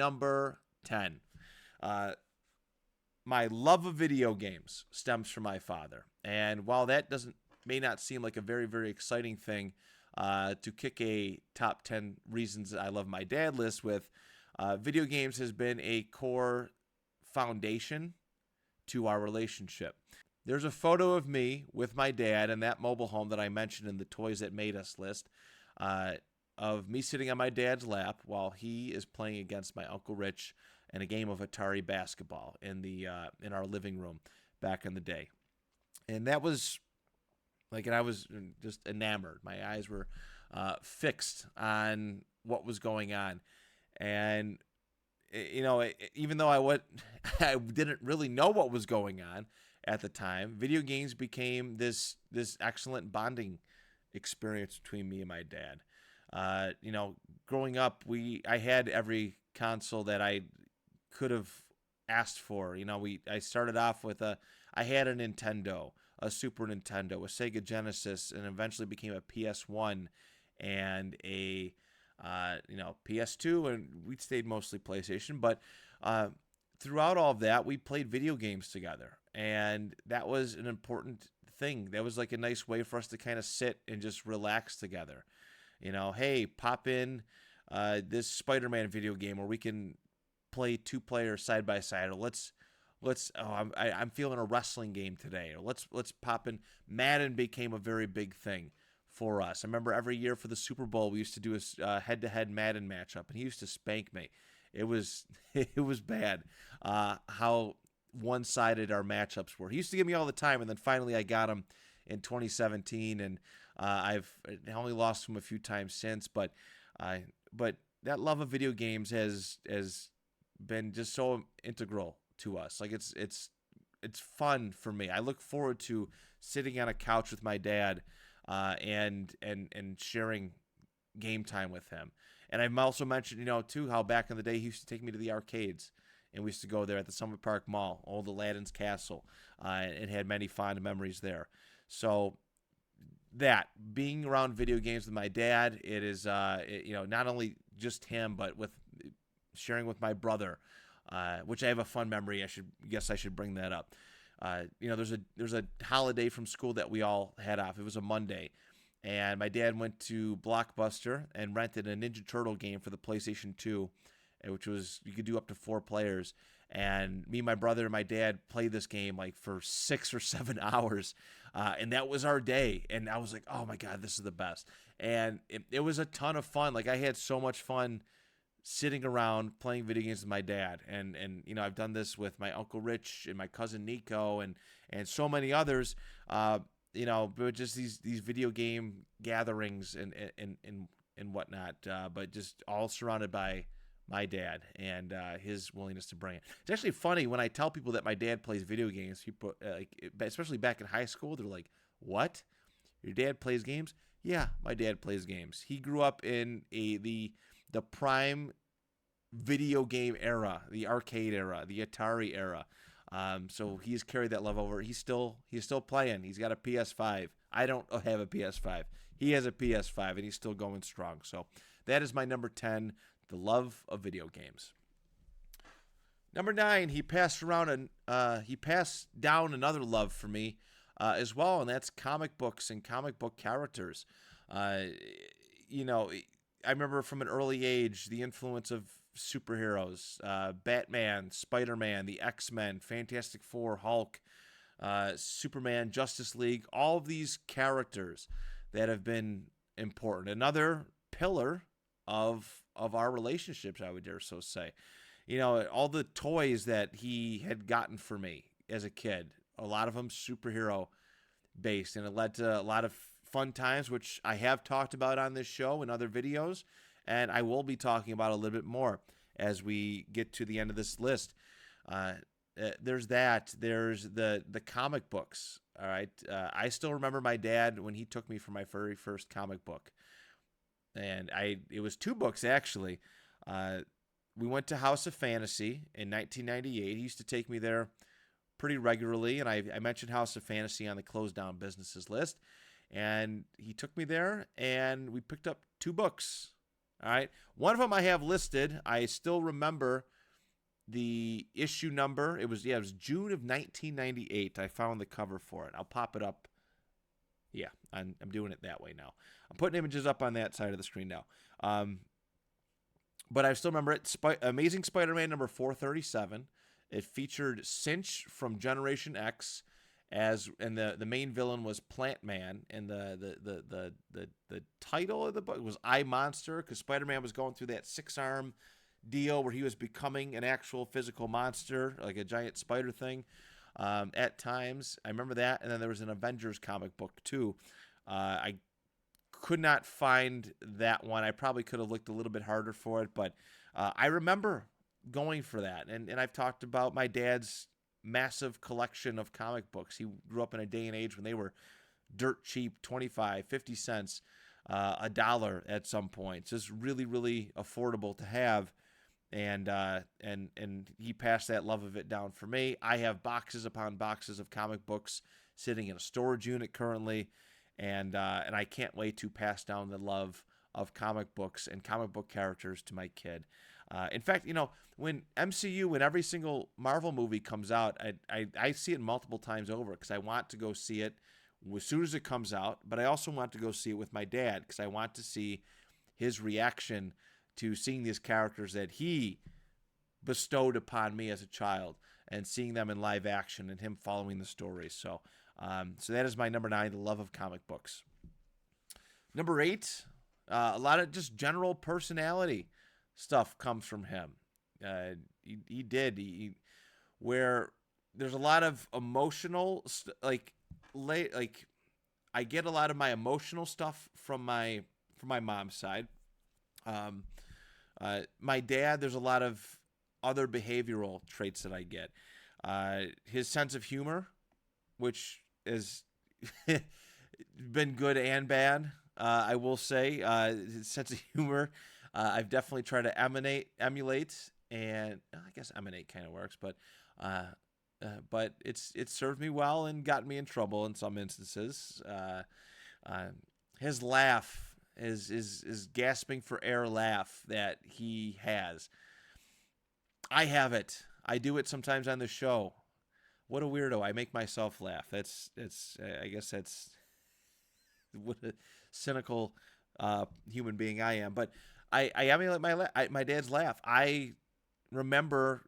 number 10. My love of video games stems from my father. And while that may not seem like a very, very exciting thing to kick a top 10 reasons I love my dad list with, video games has been a core foundation to our relationship. There's a photo of me with my dad in that mobile home that I mentioned in the Toys That Made Us list, of me sitting on my dad's lap while he is playing against my Uncle Rich in a game of Atari basketball in our living room back in the day. And that was and I was just enamored. My eyes were fixed on what was going on. And even though I didn't really know what was going on at the time, video games became this excellent bonding experience between me and my dad. Growing up, I had every console that I could have asked for. I started off with I had a Nintendo, a Super Nintendo, a Sega Genesis, and eventually became a PS1 and a PS2, and we stayed mostly PlayStation. But throughout all of that, we played video games together, and that was an important thing. That was like a nice way for us to kind of sit and just relax together. Hey, pop in this Spider-Man video game where we can play two players side by side, or let's I'm feeling a wrestling game today, or let's pop in. Madden became a very big thing for us. I remember every year for the Super Bowl we used to do a head-to-head Madden matchup, and he used to spank me. It was bad how one-sided our matchups were. He used to give me all the time, and then finally I got him in 2017, and I've only lost him a few times since. But that love of video games has been just so integral to us. Like it's fun for me. I look forward to sitting on a couch with my dad and sharing game time with him. And I've also mentioned, too, how back in the day he used to take me to the arcades, and we used to go there at the Summit Park Mall, old Aladdin's Castle, and had many fond memories there. So that being around video games with my dad, it is not only just him, but with sharing with my brother, which I have a fun memory. I should bring that up. There's a holiday from school that we all had off. It was a Monday, and my dad went to Blockbuster and rented a Ninja Turtle game for the PlayStation 2, which was you could do up to 4 players. And me, my brother, and my dad played this game like for 6 or 7 hours, and that was our day. And I was like, oh my God, this is the best. And it was a ton of fun. Like I had so much fun sitting around playing video games with my dad, and I've done this with my Uncle Rich and my cousin Nico and so many others, but just these video game gatherings and whatnot, but just all surrounded by my dad and his willingness to bring it. It's actually funny when I tell people that my dad plays video games. People, especially back in high school, they're like, "What? Your dad plays games?" Yeah, my dad plays games. He grew up in the prime video game era, the arcade era, the Atari era. So he's carried that love over. He's still playing. He's got a PS5. I don't have a PS5. He has a PS5, and he's still going strong. So that is my number 10, the love of video games. Number 9, he passed down another love for me as well, and that's comic books and comic book characters. I remember from an early age the influence of superheroes, Batman, Spider-Man, the X-Men, Fantastic Four, Hulk, Superman, Justice League, all of these characters that have been important. Another pillar of our relationships, I would dare so say. All the toys that he had gotten for me as a kid, a lot of them superhero based, and it led to a lot of fun times, which I have talked about on this show and other videos, and I will be talking about a little bit more as we get to the end of this list. There's that. There's the comic books. All right. I still remember my dad when he took me for my very first comic book, and it was 2 books actually. We went to House of Fantasy in 1998. He used to take me there pretty regularly, and I mentioned House of Fantasy on the closed down businesses list. And he took me there, and we picked up 2 books All right. One of them I have listed. I still remember the issue number. It was June of 1998. I found the cover for it. I'll pop it up. Yeah, I'm doing it that way now. I'm putting images up on that side of the screen now. But I still remember it. Amazing Spider-Man number 437. It featured Cinch from Generation X, and the main villain was Plant Man, and the title of the book was I Monster, because Spider-Man was going through that 6-arm deal where he was becoming an actual physical monster, like a giant spider thing. At times, I remember that, and then there was an Avengers comic book too. I could not find that one. I probably could have looked a little bit harder for it, but I remember going for that. And I've talked about my dad's massive collection of comic books. He grew up in a day and age when they were dirt cheap, 25, 50 cents, $1 at some points. Just really, really affordable to have. And he passed that love of it down for me. I have boxes upon boxes of comic books sitting in a storage unit currently, and I can't wait to pass down the love of comic books and comic book characters to my kid. In fact, when every single Marvel movie comes out, I see it multiple times over because I want to go see it as soon as it comes out, but I also want to go see it with my dad because I want to see his reaction to seeing these characters that he bestowed upon me as a child and seeing them in live action and him following the stories. So that is my number 9, the love of comic books. Number 8, a lot of just general personality stuff comes from him. Where there's a lot of emotional, like I get a lot of my emotional stuff from my mom's side. My dad, there's a lot of other behavioral traits that I get. His sense of humor, which has been good and bad, I will say. His sense of humor, I've definitely tried to emulate, and I guess emanate kind of works, but it's served me well and gotten me in trouble in some instances. His laugh, is gasping for air laugh that he has. I have it. I do it sometimes on the show. What a weirdo. I make myself laugh. I guess that's what a cynical human being I am. But I emulate my dad's laugh. I remember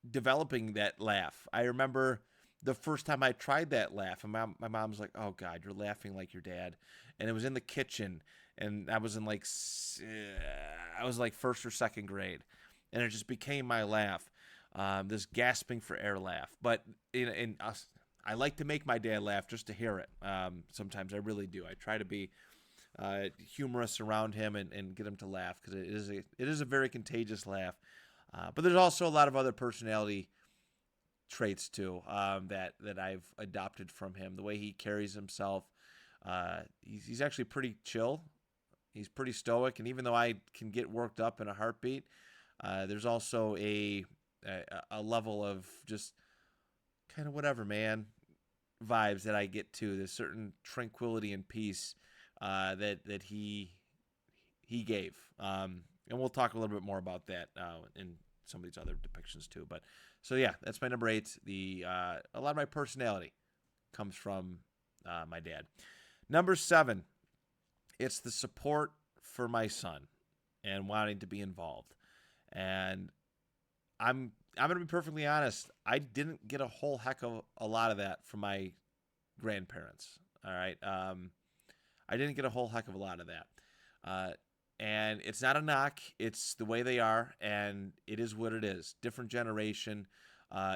developing that laugh. I remember the first time I tried that laugh, and my mom was like, "Oh God, you're laughing like your dad," and it was in the kitchen, and I was in first or second grade, and it just became my laugh, this gasping for air laugh. But I like to make my dad laugh just to hear it. Sometimes I really do. I try to be humorous around him and get him to laugh because it is a very contagious laugh. But there's also a lot of other personality traits too that I've adopted from him. The way he carries himself, he's actually pretty chill. He's pretty stoic, and even though I can get worked up in a heartbeat, there's also a level of just kind of whatever, man, vibes that I get to. There's certain tranquility and peace that he gave, and we'll talk a little bit more about that in some of these other depictions too. But so yeah, that's my number 8. A lot of my personality comes from my dad. Number 7, it's the support for my son and wanting to be involved. And I'm going to be perfectly honest. I didn't get a whole heck of a lot of that from my grandparents. All right. I didn't get a whole heck of a lot of that. And it's not a knock. It's the way they are, and it is what it is. Different generation.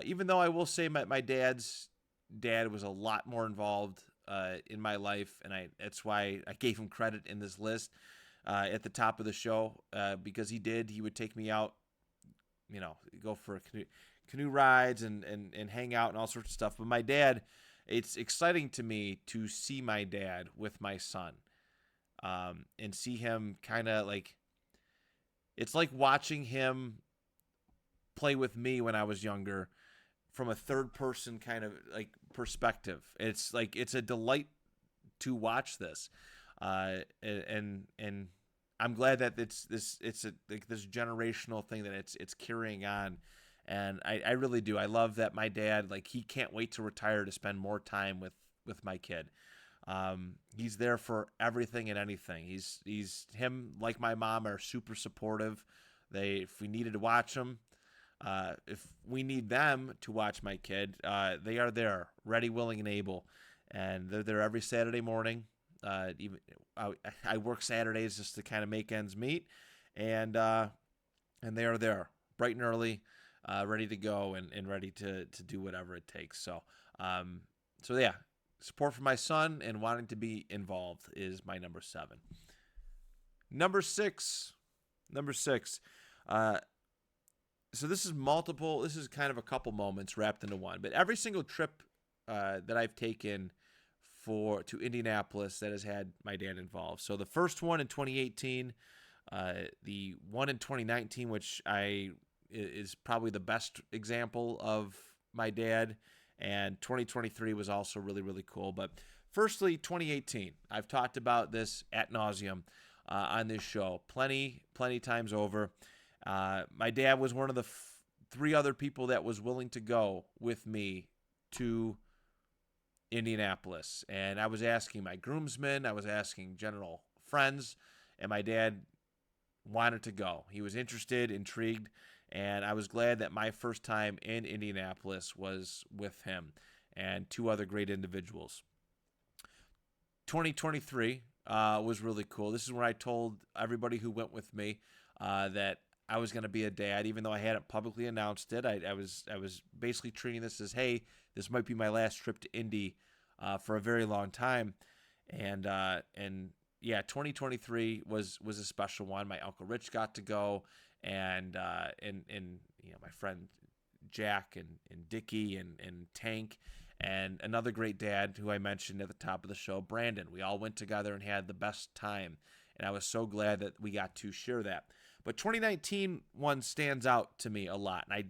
Even though I will say my dad's dad was a lot more involved in my life, and that's why I gave him credit in this list at the top of the show because he would take me out, go for canoe rides and hang out and all sorts of stuff. But my dad, it's exciting to me to see my dad with my son. And see him kind of it's like watching him play with me when I was younger from a third person kind of perspective. It's a delight to watch this. And I'm glad that like this generational thing that it's carrying on, and I really do. I love that my dad, like, he can't wait to retire to spend more time with my kid. He's there for everything and anything. He's him, like my mom, are super supportive. If we needed to watch them, if we need them to watch my kid, they are there, ready, willing, and able, and they're there every Saturday morning. Even I work Saturdays just to kind of make ends meet, and and they are there bright and early, ready to go and ready to do whatever it takes. Um, so yeah, support for my son and wanting to be involved is my number 7. Number six, number six. Uh, so this is multiple. This is kind of a couple moments wrapped into one. But every single trip that I've taken to Indianapolis that has had my dad involved. So the first one in 2018, the one in 2019, which is probably the best example of my dad, and 2023 was also really, really cool. But firstly, 2018, I've talked about this ad nauseum on this show plenty times over. My dad was one of the 3 other people that was willing to go with me to Indianapolis. And I was asking my groomsmen, I was asking general friends, and my dad wanted to go. He was interested, intrigued, and I was glad that my first time in Indianapolis was with him and 2 other great individuals. 2023 was really cool. This is where I told everybody who went with me that I was going to be a dad, even though I hadn't publicly announced it. I was basically treating this as, hey, this might be my last trip to Indy for a very long time, and yeah, 2023 was a special one. My Uncle Rich got to go, and you know, my friend Jack and Dickie and Tank, and another great dad who I mentioned at the top of the show, Brandon. We all went together and had the best time, and I was so glad that we got to share that. But 2019 one stands out to me a lot, and I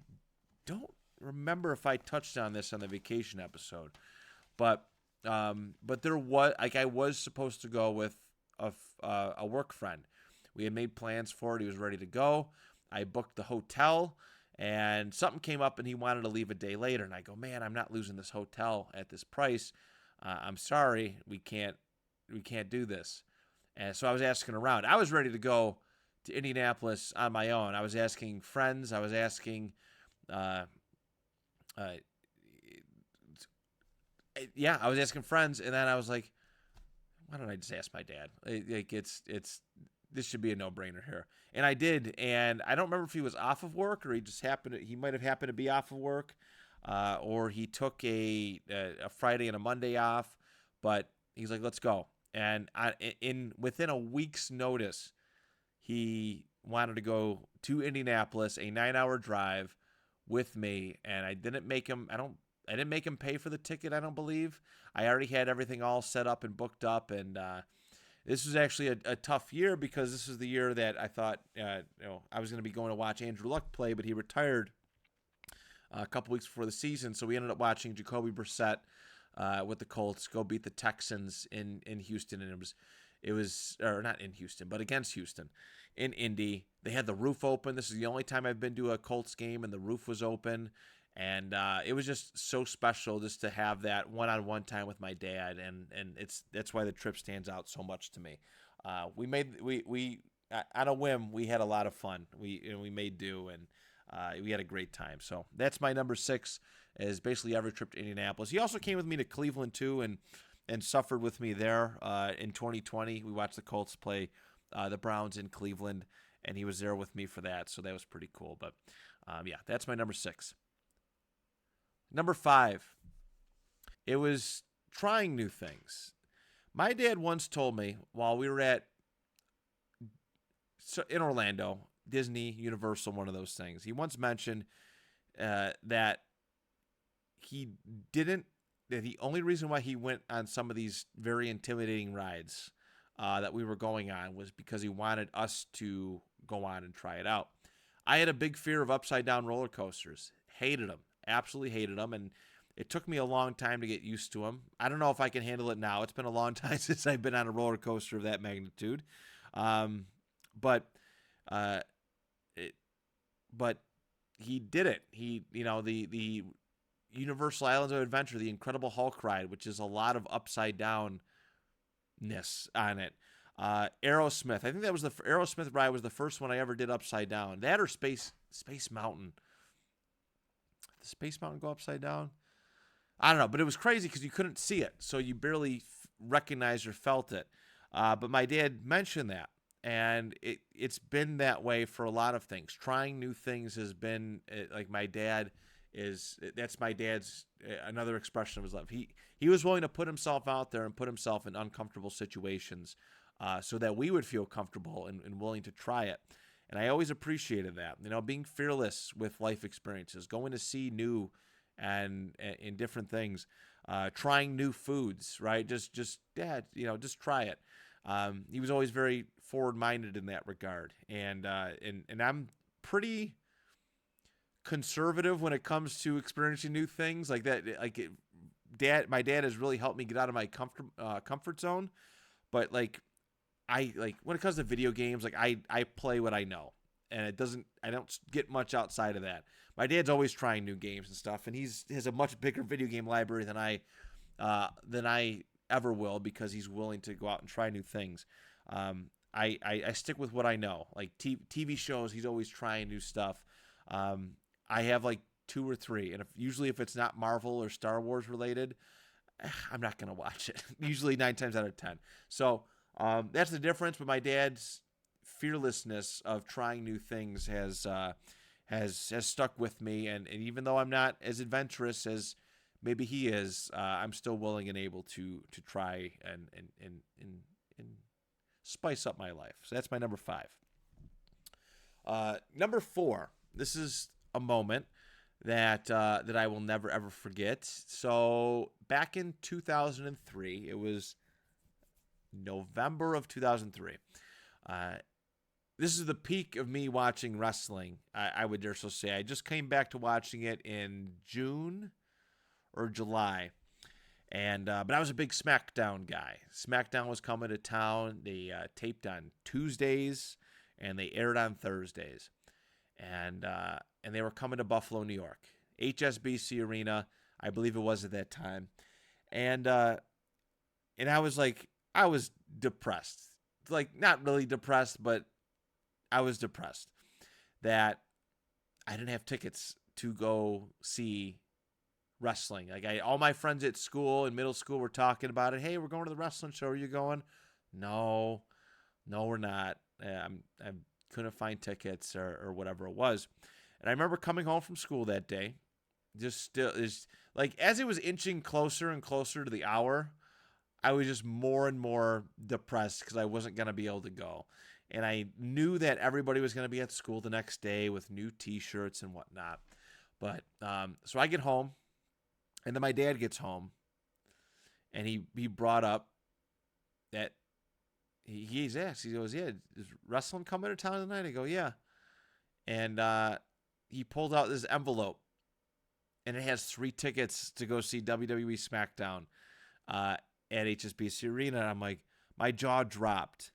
don't remember if I touched on this on the vacation episode, but there was, like, I was supposed to go with a work friend. We had made plans for it. He was ready to go. I booked the hotel, and something came up, and he wanted to leave a day later. And I go, man, I'm not losing this hotel at this price. I'm sorry, we can't do this. And so I was asking around. I was ready to go to Indianapolis on my own. I was asking friends. I was asking, yeah, I was asking friends, and then I was like, why don't I just ask my dad? Like, this should be a no-brainer here. And I did, and I don't remember if he was off of work or he might have happened to be off of work, or he took a Friday and a Monday off, but he's like, let's go. And within a week's notice, he wanted to go to Indianapolis, a 9-hour drive with me, and I didn't make him pay for the ticket, I don't believe. I already had everything all set up and booked up, and this was actually a tough year because this is the year that I thought I was going to be going to watch Andrew Luck play, but he retired a couple weeks before the season, so we ended up watching Jacoby Brissett with the Colts go beat the Texans in Houston, and it was or not in Houston, but against Houston in Indy. They had the roof open. This is the only time I've been to a Colts game, and the roof was open. And it was just so special just to have that one-on-one time with my dad, and that's why the trip stands out so much to me. We on a whim, we had a lot of fun. We made do, and we had a great time. So that's my number 6, is basically every trip to Indianapolis. He also came with me to Cleveland too, and suffered with me there in 2020. We watched the Colts play the Browns in Cleveland, and he was there with me for that. So that was pretty cool. But yeah, that's my number 6. Number 5, it was trying new things. My dad once told me while we were in Orlando, Disney, Universal, one of those things. He once mentioned that the only reason why he went on some of these very intimidating rides that we were going on was because he wanted us to go on and try it out. I had a big fear of upside down roller coasters. Hated them. Absolutely hated them, and it took me a long time to get used to them. I don't know if I can handle it now. It's been a long time since I've been on a roller coaster of that magnitude. but uh, it, but he did it. The Universal Islands of Adventure, the Incredible Hulk ride, which is a lot of upside downness on it. Aerosmith, I think that was the Aerosmith ride was the first one I ever did upside down. That or Space Mountain. Did the Space Mountain go upside down? I don't know, but it was crazy because you couldn't see it, so you barely recognized or felt it. But my dad mentioned that, and it's been that way for a lot of things. Trying new things has been like my dad is. That's my dad's another expression of his love. He was willing to put himself out there and put himself in uncomfortable situations, so that we would feel comfortable and willing to try it. And I always appreciated that. Being fearless with life experiences, going to see new and in different things, trying new foods, right? Just Dad, just try it. He was always very forward-minded in that regard, and I'm pretty conservative when it comes to experiencing new things like that. My dad has really helped me get out of my comfort zone, but when it comes to video games, I play what I know, and I don't get much outside of that. My dad's always trying new games and stuff, and he has a much bigger video game library than I ever will, because he's willing to go out and try new things. I stick with what I know, like TV shows. He's always trying new stuff. I have like 2 or 3, and usually if it's not Marvel or Star Wars related, I'm not gonna watch it. Usually 9 times out of 10. So that's the difference. But my dad's fearlessness of trying new things has stuck with me, and even though I'm not as adventurous as maybe he is, I'm still willing and able to try and spice up my life. So that's my number 5. Number 4. This is a moment that I will never ever forget. So back in 2003, it was November of 2003. This is the peak of me watching wrestling, I would dare so say. I just came back to watching it in June or July. But I was a big SmackDown guy. SmackDown was coming to town. They taped on Tuesdays, and they aired on Thursdays. And they were coming to Buffalo, New York. HSBC Arena, I believe it was at that time. And I was depressed. Not really depressed, but I was depressed that I didn't have tickets to go see wrestling. All my friends at school in middle school were talking about it. Hey, we're going to the wrestling show. Are you going? No, we're not. I couldn't find tickets or whatever it was. And I remember coming home from school that day, as it was inching closer and closer to the hour, I was just more and more depressed because I wasn't going to be able to go. And I knew that everybody was going to be at school the next day with new T-shirts and whatnot. But so I get home, and then my dad gets home, and he brought up that he's asked. He goes, "Yeah, is wrestling coming to town tonight?" I go, "Yeah." And he pulled out this envelope, and it has 3 tickets to go see WWE SmackDown at HSBC Arena. And I'm like, my jaw dropped.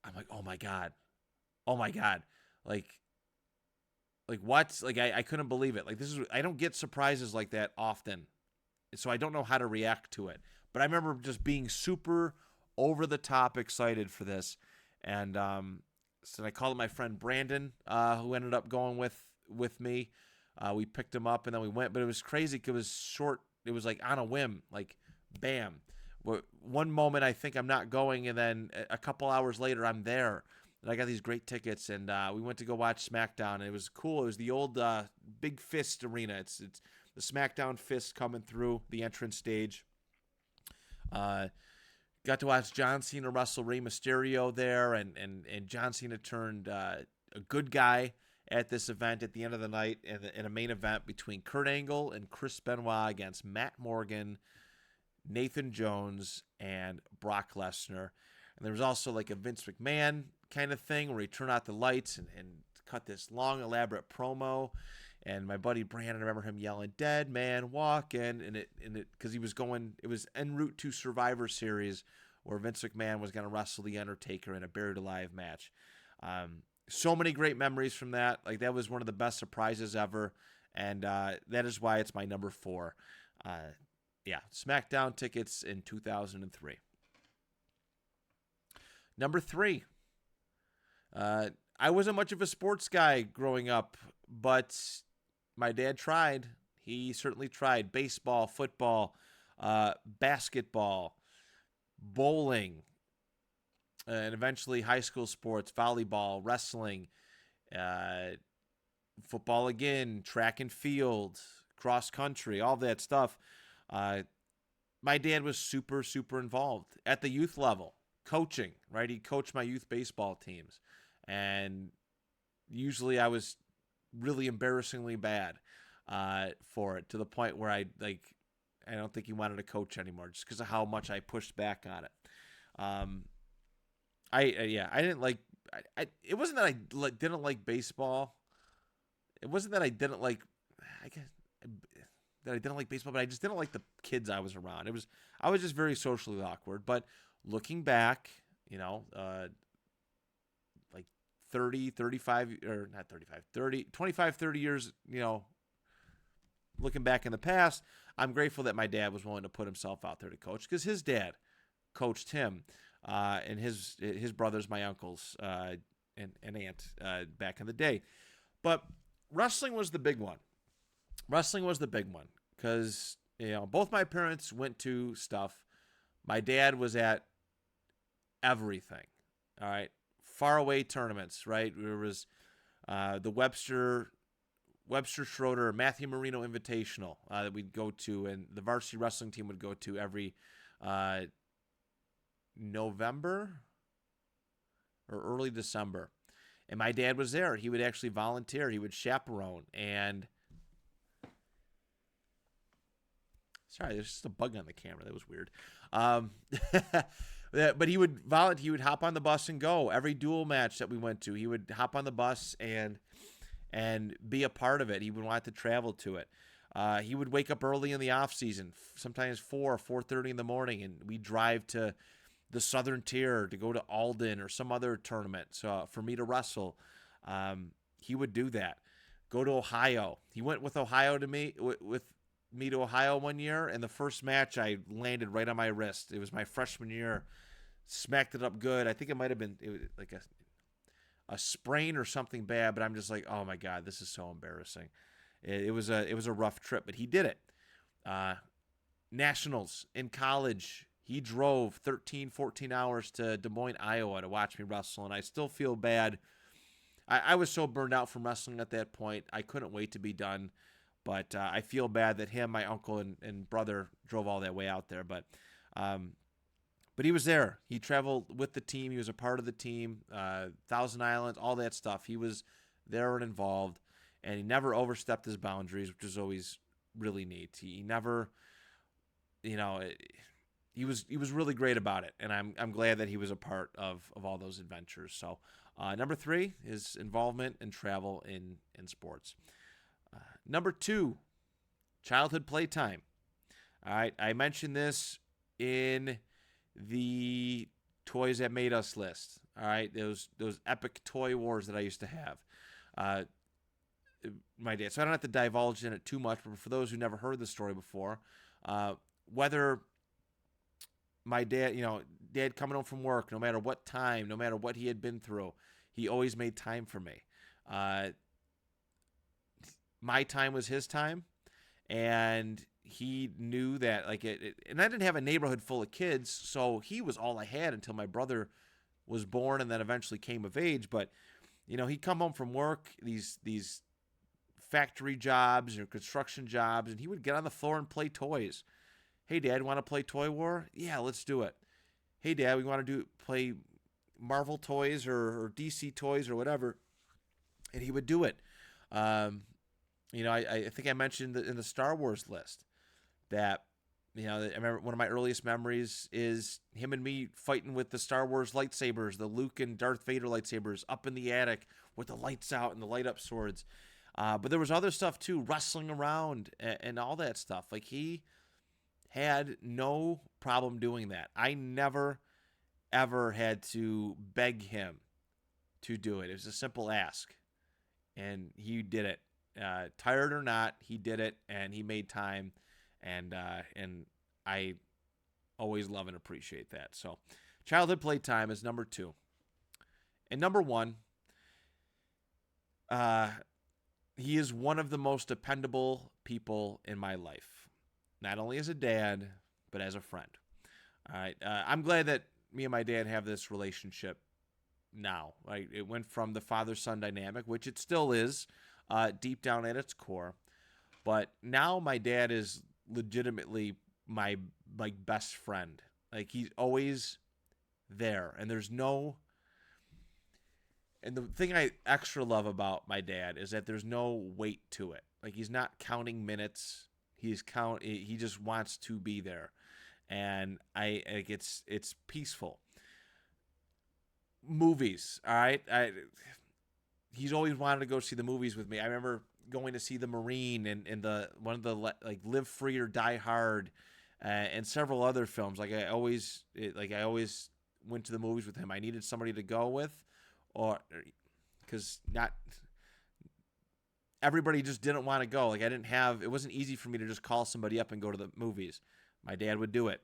I'm like, oh my god, like what? I couldn't believe it. I don't get surprises like that often, so I don't know how to react to it. But I remember just being super over the top excited for this, and so I called my friend Brandon, who ended up going with me. We picked him up and then we went, but it was crazy. It was short. It was on a whim, bam. One moment I think I'm not going, and then a couple hours later I'm there, and I got these great tickets, and we went to go watch SmackDown, and it was cool. It was the old Big Fist Arena. It's the SmackDown Fist coming through the entrance stage. Got to watch John Cena wrestle Rey Mysterio there, and John Cena turned a good guy at this event at the end of the night in a main event between Kurt Angle and Chris Benoit against Matt Morgan, Nathan Jones, and Brock Lesnar. And there was also a Vince McMahon kind of thing where he turned out the lights and cut this long, elaborate promo. And my buddy Brandon, I remember him yelling, "Dead man walking," and it because he was going. It was en route to Survivor Series where Vince McMahon was going to wrestle The Undertaker in a buried alive match. So many great memories from that. Like, that was one of the best surprises ever, and that is why it's my number 4. Yeah, SmackDown tickets in 2003. Number 3. I wasn't much of a sports guy growing up, but my dad tried. He certainly tried. Baseball, football, basketball, bowling, and eventually high school sports, volleyball, wrestling, football again, track and field, cross country, all that stuff. My dad was super, super involved at the youth level, coaching, right? He coached my youth baseball teams. And usually I was really embarrassingly bad for it, to the point where I don't think he wanted to coach anymore, just because of how much I pushed back on it. I didn't like. It wasn't that I didn't like baseball. It wasn't that I didn't like. I guess that I didn't like baseball, but I just didn't like the kids I was around. I was just very socially awkward. But looking back, 30, 35, or not 35, 30, 25, 30 years, looking back in the past, I'm grateful that my dad was willing to put himself out there to coach, because his dad coached him and his brothers, my uncles, and aunt back in the day. But wrestling was the big one. Wrestling was the big one because, both my parents went to stuff. My dad was at everything, all right? Faraway tournaments, right? There was the Webster Schroeder, Matthew Marino Invitational that we'd go to, and the varsity wrestling team would go to every November or early December. And my dad was there. He would actually volunteer. He would chaperone. And sorry, there's just a bug on the camera. That was weird. But he would volunteer. He would hop on the bus and go. Every dual match that we went to, he would hop on the bus and be a part of it. He would want to travel to it. He would wake up early in the off season, sometimes 4:30 in the morning, and we'd drive to the Southern Tier to go to Alden or some other tournament for me to wrestle. He would do that. Go to Ohio. He went with me to Ohio one year, and the first match I landed right on my wrist. It was my freshman year. Smacked it up good. I think it might have been like a sprain or something bad, but I'm just like, oh my God, this is so embarrassing. It was a rough trip, but he did it. Nationals in college, he drove 13, 14 hours to Des Moines, Iowa to watch me wrestle, and I still feel bad. I was so burned out from wrestling at that point. I couldn't wait to be done, but I feel bad that him, my uncle, and brother drove all that way out there. But he was there. He traveled with the team. He was a part of the team, Thousand Islands, all that stuff. He was there and involved, and he never overstepped his boundaries, which is always really neat. He never, he was really great about it, and I'm glad that he was a part of all those adventures. So number 3 is involvement and travel in sports. Number 2, childhood playtime. All right, I mentioned this in the toys that made us list. All right, those epic toy wars that I used to have. My dad. So I don't have to divulge in it too much, but for those who never heard the story before, whether my dad, dad coming home from work, no matter what time, no matter what he had been through, he always made time for me. My time was his time, and he knew that, and I didn't have a neighborhood full of kids, so he was all I had until my brother was born and then eventually came of age. But, he'd come home from work, these factory jobs or construction jobs, and he would get on the floor and play toys. Hey, Dad, want to play Toy War? Yeah, let's do it. Hey, Dad, we want to play Marvel toys or DC toys or whatever, and he would do it. I think I mentioned in the Star Wars list that, I remember one of my earliest memories is him and me fighting with the Star Wars lightsabers, the Luke and Darth Vader lightsabers up in the attic with the lights out and the light up swords. But there was other stuff too, wrestling around and all that stuff. Like, he had no problem doing that. I never ever had to beg him to do it. It was a simple ask, and he did it. Tired or not, he did it, and he made time, and I always love and appreciate that. So, childhood playtime is number 2. And number 1, he is one of the most dependable people in my life, not only as a dad, but as a friend. All right, I'm glad that me and my dad have this relationship now. Right, it went from the father-son dynamic, which it still is, deep down at its core, but now my dad is legitimately my best friend. Like, he's always there, and there's no. And the thing I extra love about my dad is that there's no weight to it. Like, he's not counting minutes. He just wants to be there, and it's peaceful. Movies, all right. He's always wanted to go see the movies with me. I remember going to see The Marine and the one of the like Live Free or Die Hard, and several other films. I always went to the movies with him. I needed somebody to go with. Or because not everybody just didn't want to go. Like, it wasn't easy for me to just call somebody up and go to the movies. My dad would do it.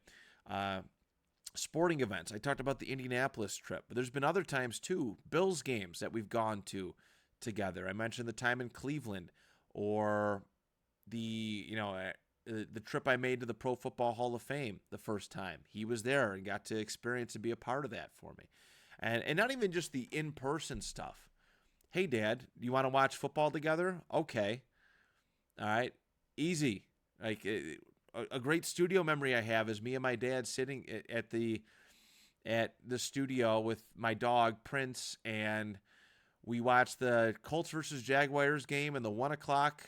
Sporting events. I talked about the Indianapolis trip, but there's been other times too. Bills games that we've gone to together. I mentioned the time in Cleveland, or the trip I made to the Pro Football Hall of Fame the first time. He was there and got to experience and be a part of that for me. And not even just the in-person stuff. Hey, Dad, you want to watch football together? Okay. All right. Easy. Like, a great studio memory I have is me and my dad sitting at the studio with my dog, Prince, and we watched the Colts versus Jaguars game and the 1 o'clock,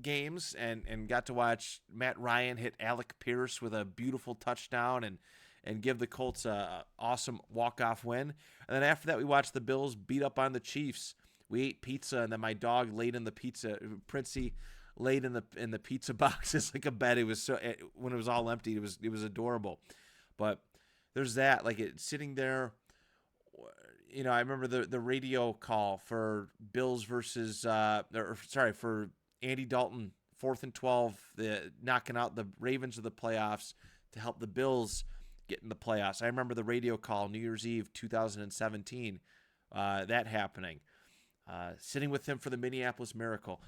games, and got to watch Matt Ryan hit Alec Pierce with a beautiful touchdown and give the Colts a awesome walk-off win. And then after that, we watched the Bills beat up on the Chiefs. We ate pizza, and then my dog laid in the pizza. Princey laid in the pizza boxes like a bed. It was when it was all empty, it was adorable. But there's that, like, sitting there. I remember the radio call for Bills versus for Andy Dalton, 4th and 12, knocking out the Ravens of the playoffs to help the Bills get in the playoffs. I remember the radio call New Year's Eve 2017, that happening. Sitting with him for the Minneapolis Miracle.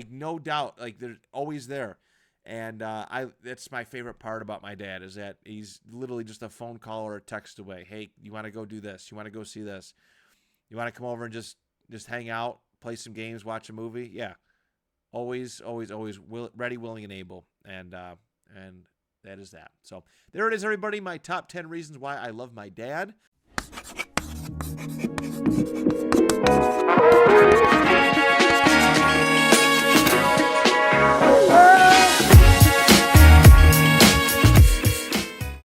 No doubt, like, they're always there. And that's my favorite part about my dad, is that he's literally just a phone call or a text away. Hey, you want to go do this? You want to go see this? You want to come over and just hang out, play some games, watch a movie? Yeah. Always ready, willing, and able. And that is that. So there it is, everybody. My top 10 reasons why I love my dad.